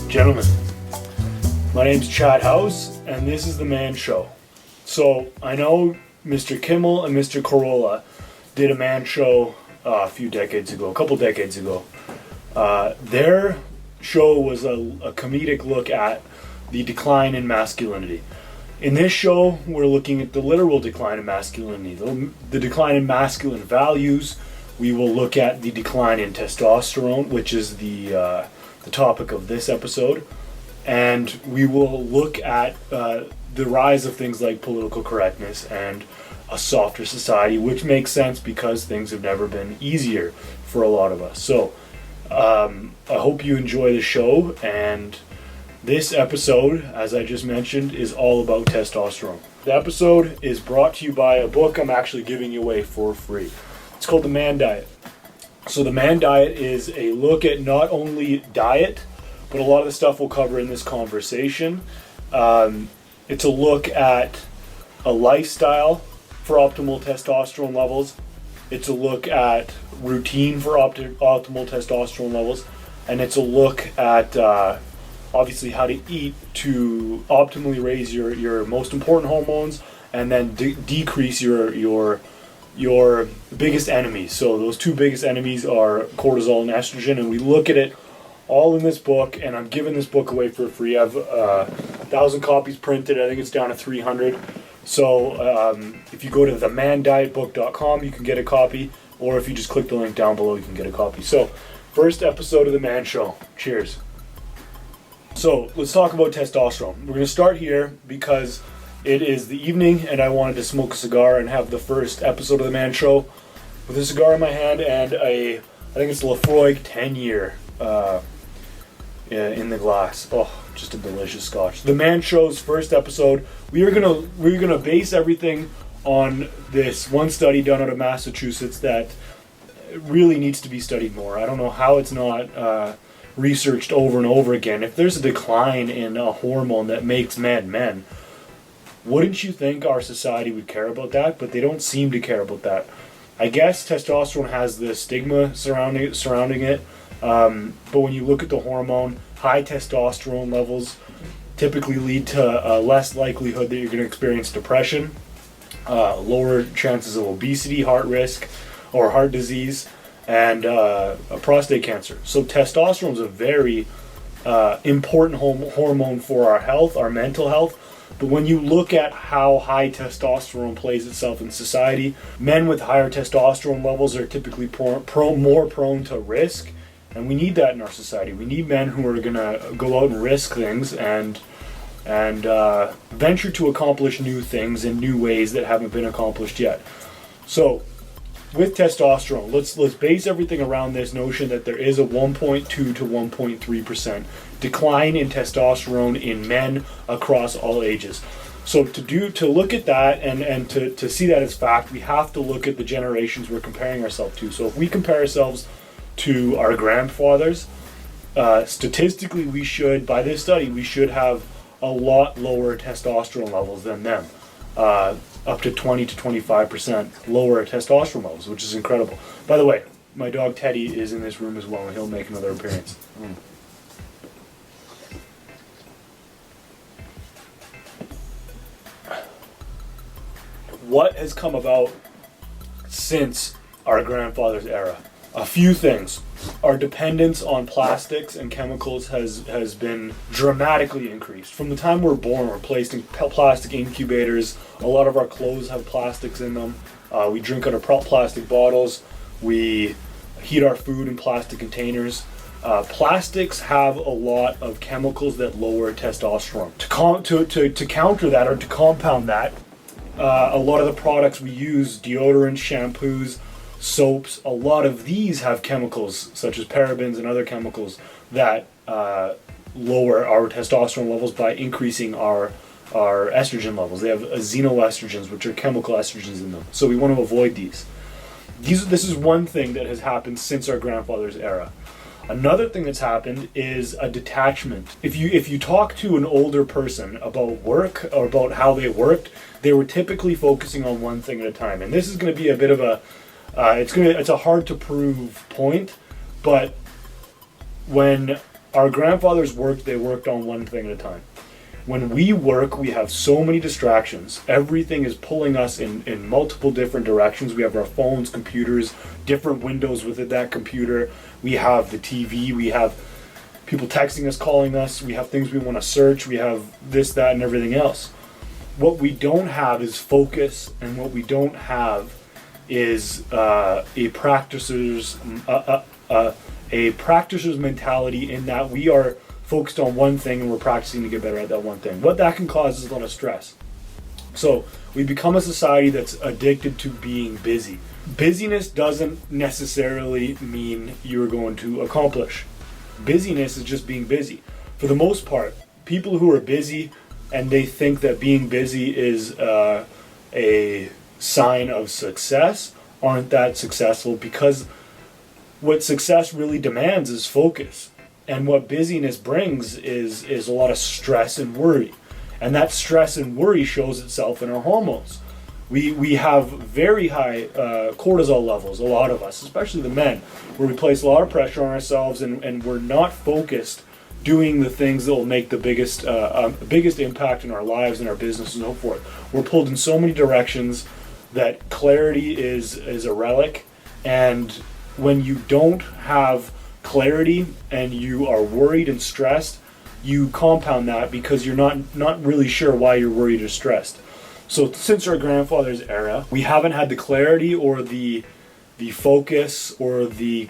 Gentlemen, my name's Chad Howse, and this is The Man Show. So, I know Mr. Kimmel and Mr. Corolla did a Man Show a couple decades ago. Their show was a comedic look at the decline in masculinity. In this show, we're looking at the literal decline in masculinity, the decline in masculine values. We will look at the decline in testosterone, which is the topic of this episode, and we will look at the rise of things like political correctness and a softer society, which makes sense because things have never been easier for a lot of us. So I hope you enjoy the show, and this episode, as I just mentioned, is all about testosterone. The episode is brought to you by a book I'm actually giving away for free. It's called The Man Diet. So The Man Diet is a look at not only diet, but a lot of the stuff we'll cover in this conversation. It's a look at a lifestyle for optimal testosterone levels. It's a look at routine for optimal testosterone levels. And it's a look at obviously how to eat to optimally raise your most important hormones and then decrease your biggest enemies. So those two biggest enemies are cortisol and estrogen, and we look at it all in this book, and I'm giving this book away for free. I have 1,000 copies printed. I think it's down to 300. So if you go to themandietbook.com, you can get a copy, or if you just click the link down below, you can get a copy. So first episode of The Man Show. Cheers. So let's talk about testosterone. We're going to start here because it is the evening and I wanted to smoke a cigar and have the first episode of The Man Show with a cigar in my hand and I think it's Lafroig 10-year in the glass. Oh, just a delicious scotch. The Man Show's first episode. We're gonna base everything on this one study done out of Massachusetts that really needs to be studied more. I don't know how it's not researched over and over again. If there's a decline in a hormone that makes men, wouldn't you think our society would care about that? But they don't seem to care about that. I guess testosterone has the stigma surrounding it. But when you look at the hormone, high testosterone levels typically lead to less likelihood that you're going to experience depression, lower chances of obesity, heart risk, or heart disease, and prostate cancer. So testosterone is a very important hormone for our health, our mental health. But when you look at how high testosterone plays itself in society, men with higher testosterone levels are typically more prone to risk, and we need that in our society. We need men who are going to go out and risk things and venture to accomplish new things in new ways that haven't been accomplished yet. So with testosterone, let's base everything around this notion that there is a 1.2 to 1.3% decline in testosterone in men across all ages. So to look at that and to see that as fact, we have to look at the generations we're comparing ourselves to. So if we compare ourselves to our grandfathers, statistically by this study, we should have a lot lower testosterone levels than them. Up to 20 to 25% lower testosterone levels, which is incredible. By the way, my dog Teddy is in this room as well, and he'll make another appearance. What has come about since our grandfather's era? A few things. Our dependence on plastics and chemicals has been dramatically increased. From the time we're born, we're placed in plastic incubators. A lot of our clothes have plastics in them. We drink out of plastic bottles. We heat our food in plastic containers. Plastics have a lot of chemicals that lower testosterone. To counter that, or to compound that, a lot of the products we use, deodorants, shampoos, soaps, a lot of these have chemicals such as parabens and other chemicals that lower our testosterone levels by increasing our estrogen levels. They have xenoestrogens, which are chemical estrogens in them. So we want to avoid these. This is one thing that has happened since our grandfather's era. Another thing that's happened is a detachment. If you talk to an older person about work or about how they worked, they were typically focusing on one thing at a time. And this is going to be a bit of a it's a hard to prove point, but when Our grandfathers worked, they worked on one thing at a time. When we work, we have so many distractions. Everything is pulling us in multiple different directions. We have our phones, computers, different windows within that computer. We have the TV, we have people texting us, calling us, we have things we want to search, we have this, that, and everything else. What we don't have is focus, and what we don't have is a practicer's mentality, in that we are focused on one thing and we're practicing to get better at that one thing. What that can cause is a lot of stress. So we become a society that's addicted to being busy. Busyness doesn't necessarily mean you're going to accomplish. Busyness is just being busy. For the most part, people who are busy and they think that being busy is a sign of success aren't that successful, because what success really demands is focus. And what busyness brings is a lot of stress and worry. And that stress and worry shows itself in our hormones. We have very high cortisol levels, a lot of us, especially the men, where we place a lot of pressure on ourselves, and we're not focused doing the things that will make the biggest impact in our lives and our business and so forth. We're pulled in so many directions that clarity is a relic. And when you don't have clarity and you are worried and stressed, you compound that because you're not really sure why you're worried or stressed. So since our grandfather's era, we haven't had the clarity or the focus or the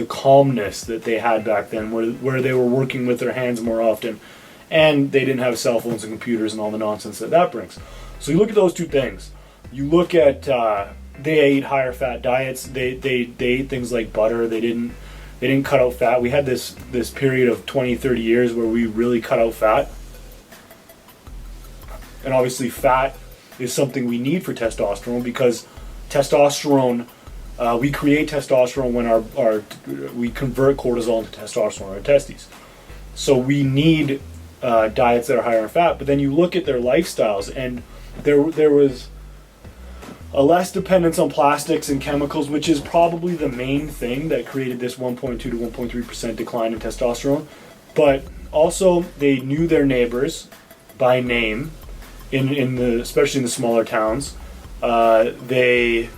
calmness that they had back then, where they were working with their hands more often, and they didn't have cell phones and computers and all the nonsense that brings. So you look at those two things. You look at they ate higher fat diets. They ate things like butter. They didn't cut out fat. We had this period of 20, 30 years where we really cut out fat. And obviously fat is something we need for testosterone, because testosterone, we create testosterone when we convert cortisol into testosterone in our testes. So we need diets that are higher in fat. But then you look at their lifestyles, and there was a less dependence on plastics and chemicals, which is probably the main thing that created this 1.2 to 1.3% decline in testosterone. But also they knew their neighbors by name, especially in the smaller towns. They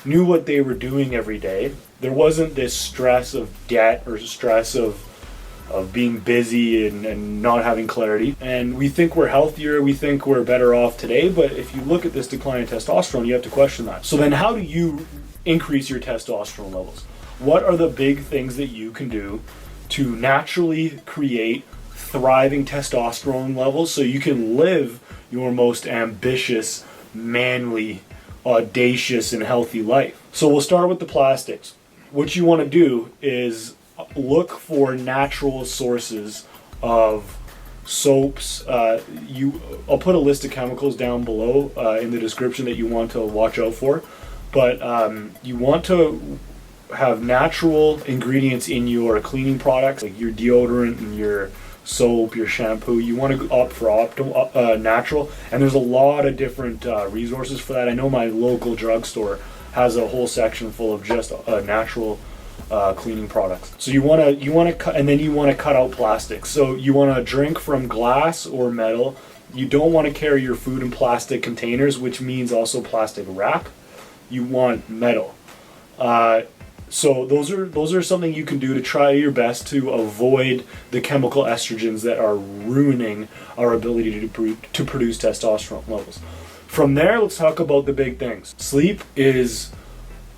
knew what they were doing every day. There wasn't this stress of debt or stress of being busy and not having clarity. And we think we're healthier, we think we're better off today, but if you look at this decline in testosterone, you have to question that. So then how do you increase your testosterone levels? What are the big things that you can do to naturally create thriving testosterone levels so you can live your most ambitious, manly, audacious, and healthy life? So we'll start with the plastics. What you want to do is look for natural sources of soaps. I'll put a list of chemicals down below in the description that you want to watch out for. But you want to have natural ingredients in your cleaning products, like your deodorant and your soap, your shampoo. You want to opt for natural, and there's a lot of different resources for that. I know my local drugstore has a whole section full of just natural cleaning products. So you want to cut, and then you want to cut out plastics. So you want to drink from glass or metal. You don't want to carry your food in plastic containers, which means also plastic wrap. You want metal. So those are something you can do to try your best to avoid the chemical estrogens that are ruining our ability to produce testosterone levels. From there, let's talk about the big things. Sleep is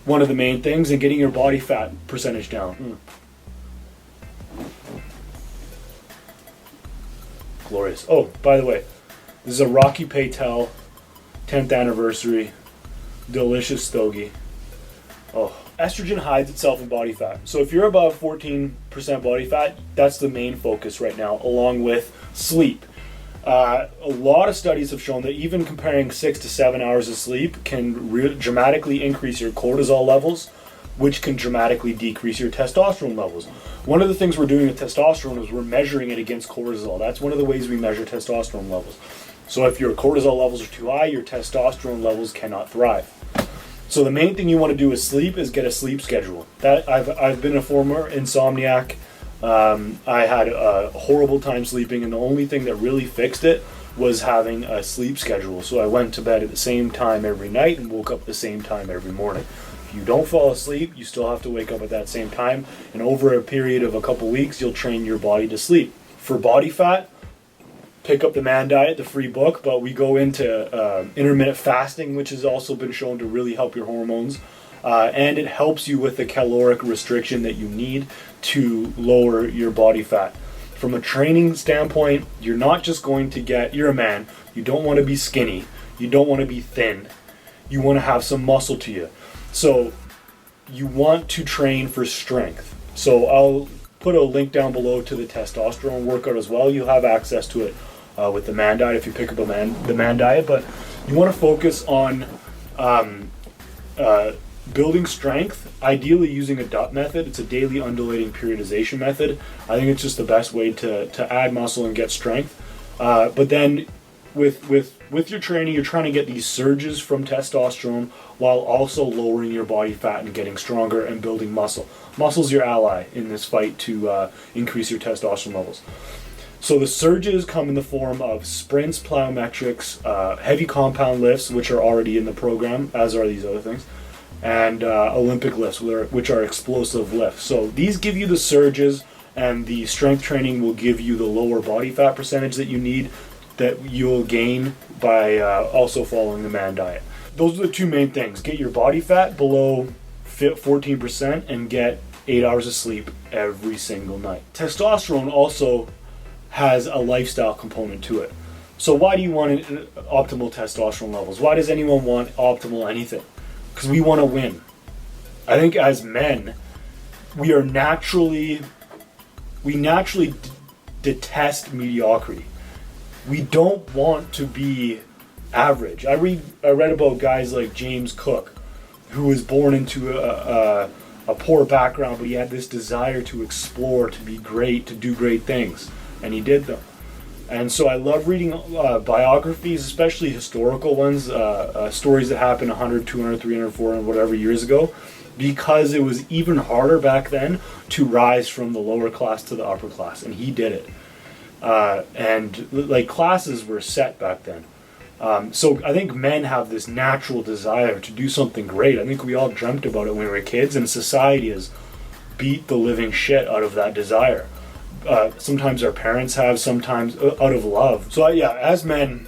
one of the main things, and getting your body fat percentage down. Glorious. Oh, by the way, this is a Rocky Patel 10th anniversary delicious stogie. Oh, estrogen hides itself in body fat. So if you're above 14% body fat, that's the main focus right now, along with sleep. A lot of studies have shown that even comparing 6 to 7 hours of sleep can dramatically increase your cortisol levels, which can dramatically decrease your testosterone levels. One of the things we're doing with testosterone is we're measuring it against cortisol. That's one of the ways we measure testosterone levels. So if your cortisol levels are too high, your testosterone levels cannot thrive. So the main thing you want to do with sleep is get a sleep schedule. That I've been a former insomniac. I had a horrible time sleeping, and the only thing that really fixed it was having a sleep schedule. So I went to bed at the same time every night and woke up at the same time every morning. If you don't fall asleep, you still have to wake up at that same time, and over a period of a couple weeks, you'll train your body to sleep. For body fat, pick up the Man Diet, the free book, but we go into intermittent fasting, which has also been shown to really help your hormones, and it helps you with the caloric restriction that you need to lower your body fat. From a training standpoint, you're not just going to you're a man, you don't want to be skinny, you don't want to be thin, you want to have some muscle to you. So you want to train for strength. So I'll put a link down below to the testosterone workout as well. You'll have access to it with the Man Diet if you pick up the Man Diet, but you want to focus on building strength, ideally using a DUT method. It's a daily undulating periodization method. I think it's just the best way to add muscle and get strength. But then with your training, you're trying to get these surges from testosterone while also lowering your body fat and getting stronger and building muscle. Muscle's your ally in this fight to increase your testosterone levels. So the surges come in the form of sprints, plyometrics, heavy compound lifts, which are already in the program, as are these other things, and Olympic lifts, which are explosive lifts. So these give you the surges, and the strength training will give you the lower body fat percentage that you need, that you'll gain by also following the Man Diet. Those are the two main things. Get your body fat below 14% and get 8 hours of sleep every single night. Testosterone also has a lifestyle component to it. So why do you want optimal testosterone levels? Why does anyone want optimal anything? Because we want to win. I think as men, we naturally detest mediocrity. We don't want to be average. I read about guys like James Cook, who was born into a poor background, but he had this desire to explore, to be great, to do great things, and he did them. And so I love reading biographies, especially historical ones, stories that happened 100, 200, 300, 400, whatever years ago, because it was even harder back then to rise from the lower class to the upper class, and he did it. And like classes were set back then. So I think men have this natural desire to do something great. I think we all dreamt about it when we were kids, and society has beat the living shit out of that desire. Sometimes our parents have, sometimes out of love. So as men,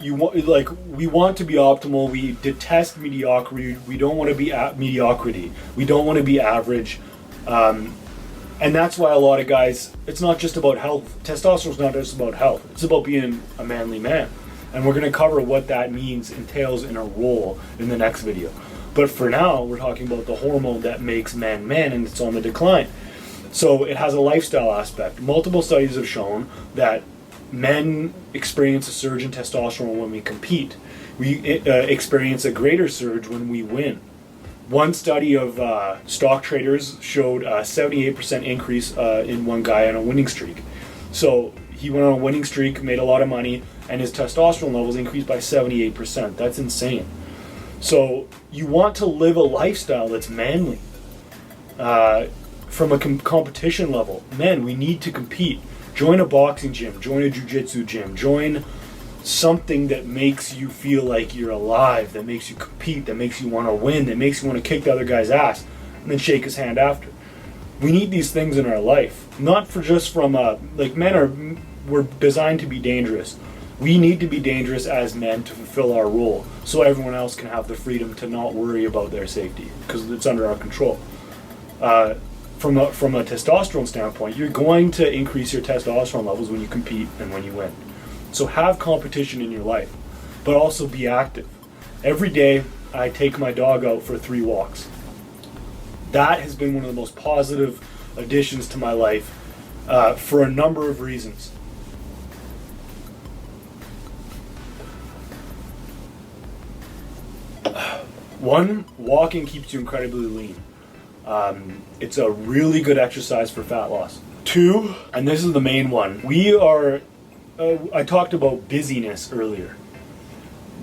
we want to be optimal. We detest mediocrity. We don't want to be mediocrity. We don't want to be average. And that's why a lot of guys, it's not just about health. Testosterone's not just about health. It's about being a manly man. And we're going to cover what that entails in a role in the next video. But for now, we're talking about the hormone that makes men men, and it's on the decline. So it has a lifestyle aspect. Multiple studies have shown that men experience a surge in testosterone when we compete. We experience a greater surge when we win. One study of stock traders showed a 78% increase in one guy on a winning streak. So he went on a winning streak, made a lot of money, and his testosterone levels increased by 78%. That's insane. So you want to live a lifestyle that's manly. From a competition level, men, we need to compete. Join a boxing gym, join a jiu-jitsu gym, join something that makes you feel like you're alive, that makes you compete, that makes you want to win, that makes you want to kick the other guy's ass and then shake his hand after. We need these things in our life, not for just from we're designed to be dangerous. We need to be dangerous as men to fulfill our role, so everyone else can have the freedom to not worry about their safety because it's under our control. From a testosterone standpoint, you're going to increase your testosterone levels when you compete and when you win. So have competition in your life, but also be active. Every day, I take my dog out for 3 walks. That has been one of the most positive additions to my life for a number of reasons. One, walking keeps you incredibly lean. It's a really good exercise for fat loss. 2, and this is the main one, I talked about busyness earlier.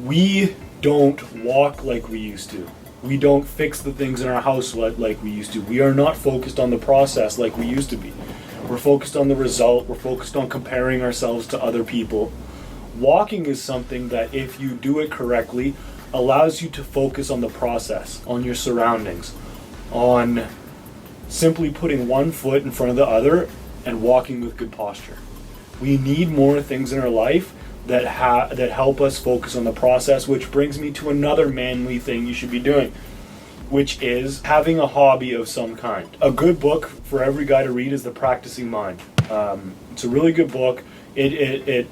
We don't walk like we used to. We don't fix the things in our house like we used to. We are not focused on the process like we used to be. We're focused on the result. We're focused on comparing ourselves to other people. Walking is something that, if you do it correctly, allows you to focus on the process, on your surroundings, on simply putting one foot in front of the other and walking with good posture. We need more things in our life that help us focus on the process, which brings me to another manly thing you should be doing, which is having a hobby of some kind. A good book for every guy to read is The Practicing Mind. It's a really good book. It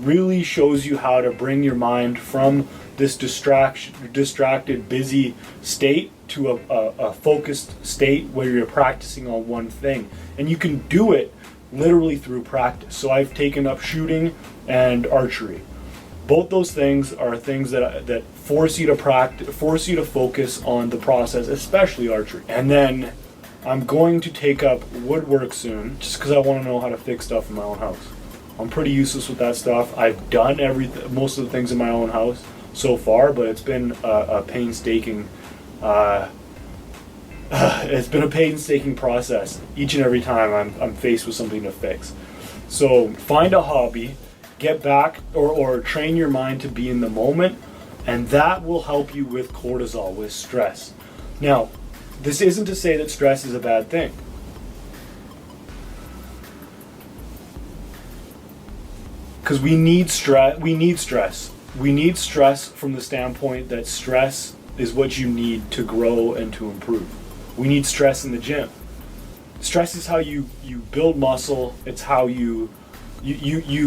really shows you how to bring your mind from this distracted, busy state to a focused state where you're practicing on one thing. And you can do it literally through practice. So I've taken up shooting and archery. Both those things are things that force you to practice, force you to focus on the process, especially archery. And then I'm going to take up woodwork soon, just because I want to know how to fix stuff in my own house. I'm pretty useless with that stuff. I've done most of the things in my own house so far, but it's been a painstaking process each and every time I'm faced with something to fix. So find a hobby, get back or train your mind to be in the moment, and that will help you with cortisol, with stress. Now, this isn't to say that stress is a bad thing. Because we need stress. We need stress from the standpoint that stress is what you need to grow and to improve. We need stress in the gym. Stress is how you build muscle. It's how you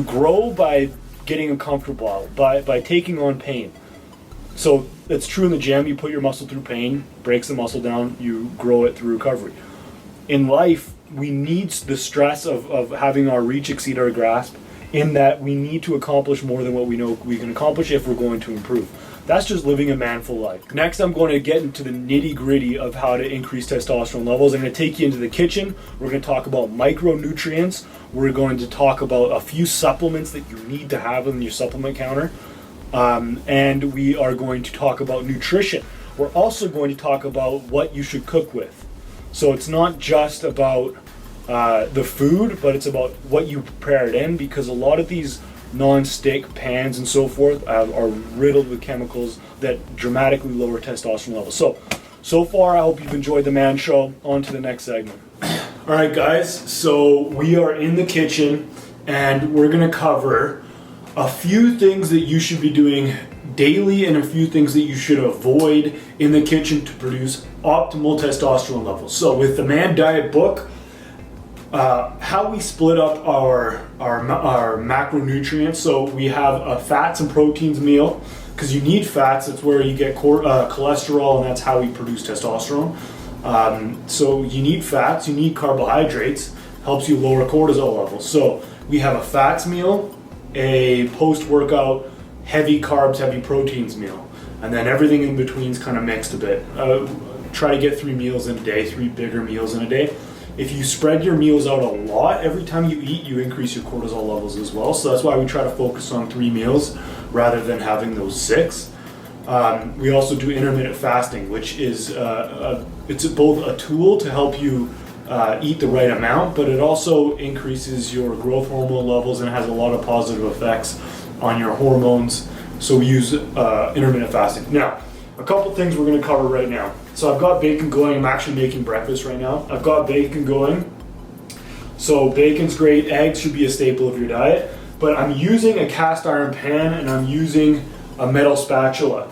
grow by getting uncomfortable, by taking on pain. So it's true in the gym. You put your muscle through pain, breaks the muscle down, you grow it through recovery. In life, we need the stress of having our reach exceed our grasp, in that we need to accomplish more than what we know we can accomplish if we're going to improve. That's just living a manful life. Next, I'm going to get into the nitty-gritty of how to increase testosterone levels. I'm going to take you into the kitchen. We're going to talk about micronutrients. We're going to talk about a few supplements that you need to have on your supplement counter. And we are going to talk about nutrition. We're also going to talk about what you should cook with. So it's not just about the food, but it's about what you prepare it in, because a lot of these non-stick pans and so forth are riddled with chemicals that dramatically lower testosterone levels. So far I hope you've enjoyed the Man Show. On to the next segment. Alright guys, so we are in the kitchen and we're going to cover a few things that you should be doing daily and a few things that you should avoid in the kitchen to produce optimal testosterone levels. So with the Man Diet book, how we split up our macronutrients. So we have a fats and proteins meal, because you need fats. That's where you get cholesterol, and that's how we produce testosterone. So you need fats, you need carbohydrates, helps you lower cortisol levels. So we have a fats meal, a post-workout heavy carbs, heavy proteins meal, and then everything in between is kind of mixed a bit. Try to get 3 meals in a day, 3 bigger meals in a day. If you spread your meals out a lot, every time you eat, you increase your cortisol levels as well. So that's why we try to focus on 3 meals rather than having those 6. We also do intermittent fasting, which is it's both a tool to help you eat the right amount, but it also increases your growth hormone levels and has a lot of positive effects on your hormones. So we use intermittent fasting. Now, a couple things we're going to cover right now. So I've got bacon going. I'm actually making breakfast right now. I've got bacon going. So bacon's great. Eggs should be a staple of your diet. But I'm using a cast iron pan and I'm using a metal spatula.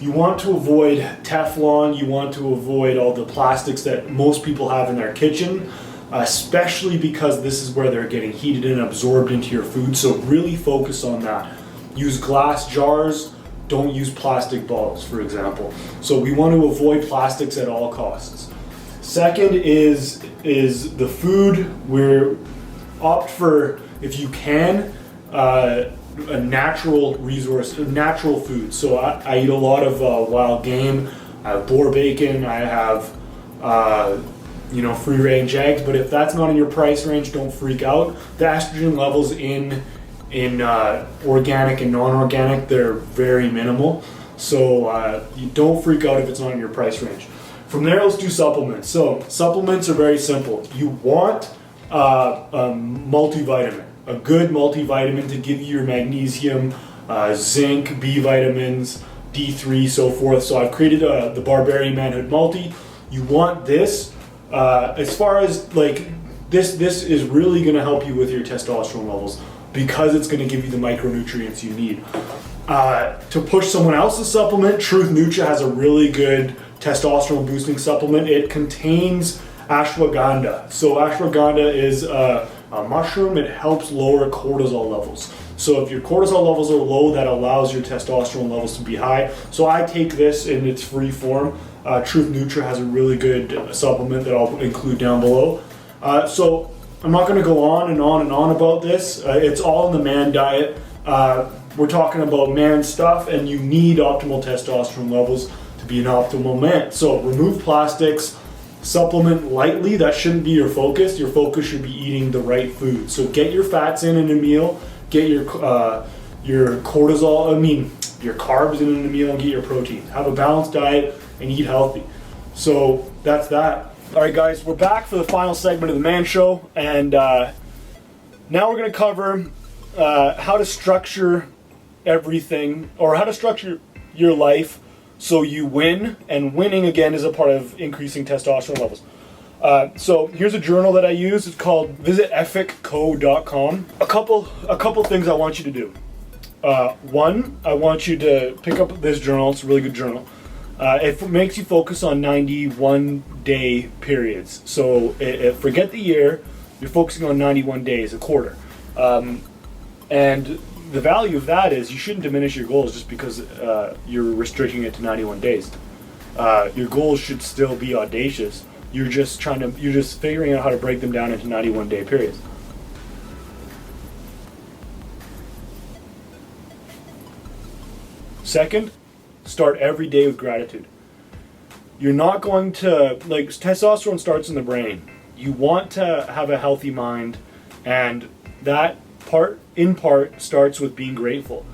You want to avoid Teflon. You want to avoid all the plastics that most people have in their kitchen, especially because this is where they're getting heated and absorbed into your food. So really focus on that. Use glass jars. Don't use plastic bottles, for example. So we want to avoid plastics at all costs. Second is the food. We're opt for, if you can, a natural resource, natural food. So I eat a lot of wild game. I have boar bacon. I have free range eggs. But if that's not in your price range, don't freak out. The estrogen levels in organic and non-organic, they're very minimal. So you don't freak out if it's not in your price range. From there, let's do supplements. So supplements are very simple. You want multivitamin, a good multivitamin to give you your magnesium, zinc, B vitamins, D3, so forth. So I've created the Barbarian Manhood Multi. You want this. As far as like this is really going to help you with your testosterone levels because it's going to give you the micronutrients you need. To push someone else's supplement, Truth Nutra has a really good testosterone boosting supplement. It contains ashwagandha. So ashwagandha is a mushroom. It helps lower cortisol levels. So if your cortisol levels are low, that allows your testosterone levels to be high. So I take this in its free form. Truth Nutra has a really good supplement that I'll include down below. So I'm not going to go on and on and on about this. It's all in the man diet. We're talking about man stuff, and you need optimal testosterone levels to be an optimal man. So remove plastics, supplement lightly. That shouldn't be your focus. Your focus should be eating the right food. So get your fats in a meal, get your cortisol, your carbs in a meal, and get your protein. Have a balanced diet and eat healthy. So that's that. All right, guys, we're back for the final segment of the Man Show, and now we're going to cover how to structure everything, or how to structure your life so you win, and winning again is a part of increasing testosterone levels. So here's a journal that I use. It's called visitethicco.com. A couple things I want you to do. One, I want you to pick up this journal. It's a really good journal. It makes you focus on 91 day periods. So forget the year, you're focusing on 91 days, a quarter. And the value of that is you shouldn't diminish your goals just because you're restricting it to 91 days. Your goals should still be audacious. You're just figuring out how to break them down into 91 day periods. Second, start every day with gratitude. You're not going to, testosterone starts in the brain. You want to have a healthy mind, and that in part starts with being grateful.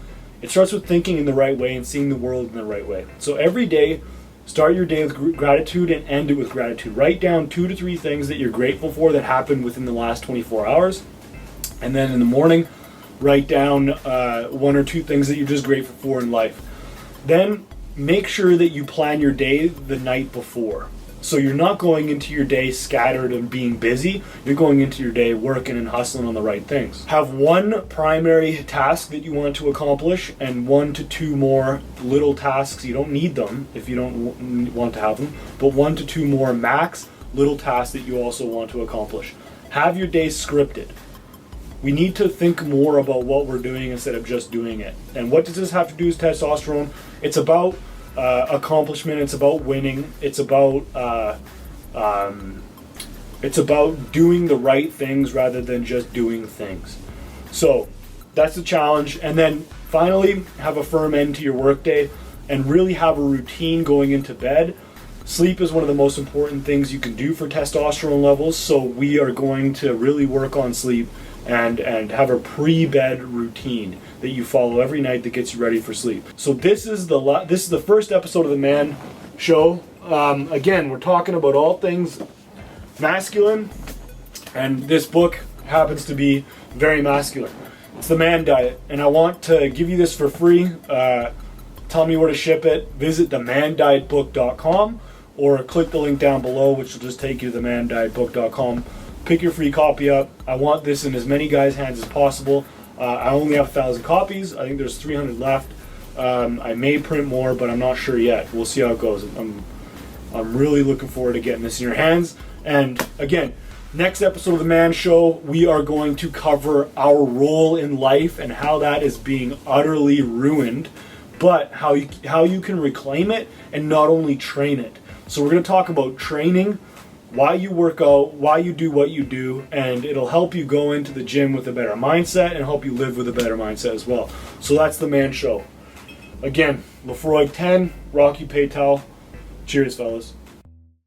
It starts with thinking in the right way and seeing the world in the right way. So every day, start your day with gratitude and end it with gratitude. Write down 2 to 3 things that you're grateful for that happened within the last 24 hours. And then in the morning, write down 1 or 2 things that you're just grateful for in life. Then make sure that you plan your day the night before. So you're not going into your day scattered and being busy. You're going into your day working and hustling on the right things. Have one primary task that you want to accomplish and 1 to 2 more little tasks. You don't need them if you don't want to have them, but 1 to 2 more max little tasks that you also want to accomplish. Have your day scripted. We need to think more about what we're doing instead of just doing it. And what does this have to do with testosterone? It's about accomplishment. It's about winning. It's about doing the right things rather than just doing things. So that's the challenge. And then finally, have a firm end to your workday and really have a routine going into bed. Sleep is one of the most important things you can do for testosterone levels. So we are going to really work on sleep and have a pre-bed routine that you follow every night that gets you ready for sleep. So this is the first episode of the Man Show. Again, we're talking about all things masculine, and this book happens to be very masculine. It's the Man Diet, and I want to give you this for free. Tell me where to ship it. Visit themandietbook.com or click the link down below, which will just take you to themandietbook.com. Pick your free copy up. I want this in as many guys' hands as possible. I only have 1,000 copies. I think there's 300 left. I may print more, but I'm not sure yet. We'll see how it goes. I'm really looking forward to getting this in your hands. And again, next episode of The Man Show, we are going to cover our role in life and how that is being utterly ruined, but how you can reclaim it and not only train it. So we're going to talk about training, why you work out, why you do what you do, and it'll help you go into the gym with a better mindset and help you live with a better mindset as well. So that's The Man Show. Again, Lefroy 10, Rocky Paytel. Cheers, fellas.